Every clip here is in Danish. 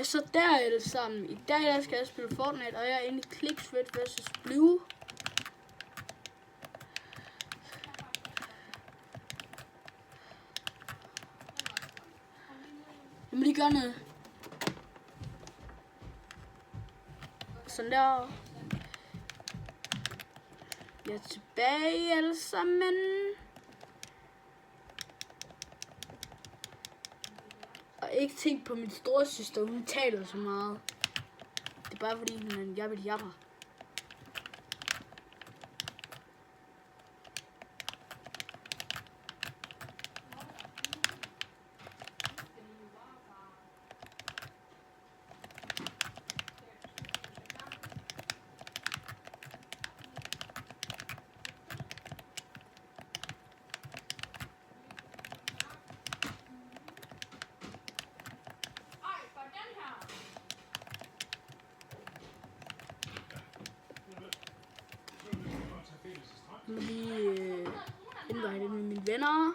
Så der er det sammen. I dag der skal jeg spille Fortnite, og jeg er inde i Clicksford vs. Blue. Jeg må lige gøre noget. Sådan der. Jeg er tilbage alle sammen. Og ikke tænk på min storesøster, hun taler så meget. Det er bare fordi hun er en jabbel-jabber. Jeg må lige invite med mine venner.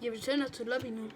Jeg vil tænde til lobby nu.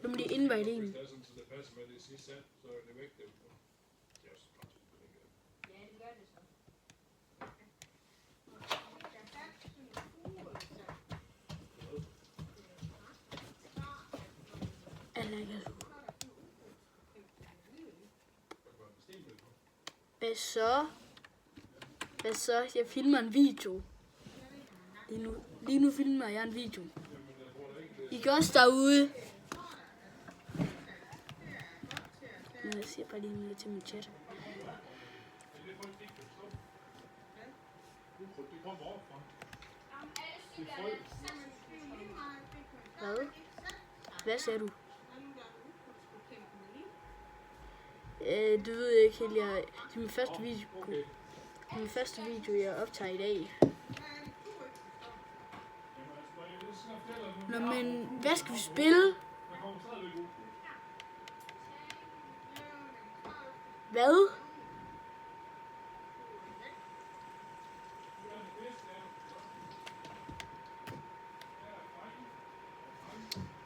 Nu må de invite en. Hvad så? Jeg filmer en video. Lige nu filmer jeg en video. I kan også derude. Jeg siger bare lige noget til min chat. Hvad sagde du? Det ved jeg ikke helt. Det er min første video, jeg optager i dag. Nå, men hvad skal vi spille? Hvad?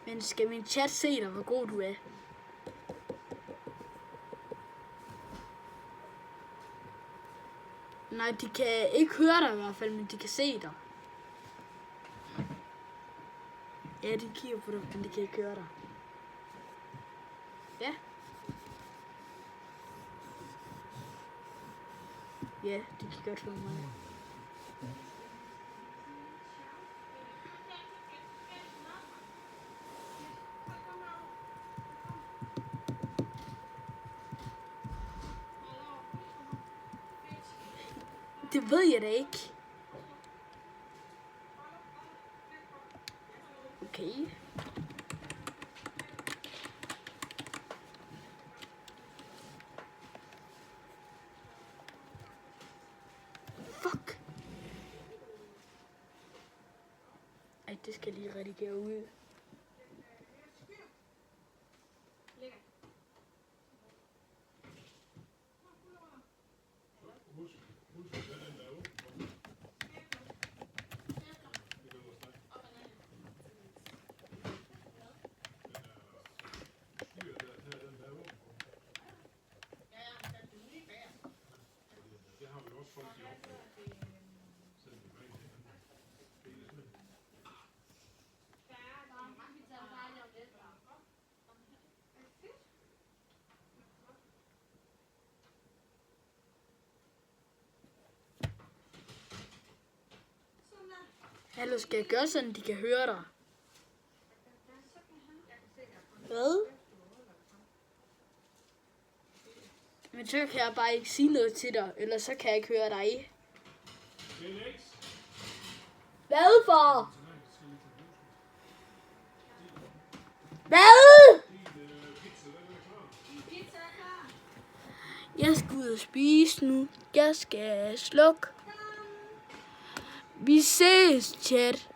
Men skal min chat se dig, hvor god du er? Nej, de kan ikke høre dig i hvert fald, men de kan se dig. Ja, de kigger på dig, men de kan ikke høre dig. Ja. Ja, de kan godt høre mig. Det ved jeg da ikke. Okay. Fuck. Ej, det skal lige redigere ud. Hallo, skal jeg gøre sådan, de kan høre dig? Men så kan jeg bare ikke sige noget til dig, eller så kan jeg ikke høre dig. Hvad for? Hvad? Jeg skal ud og spise nu. Jeg skal slukke. Vi ses, chat.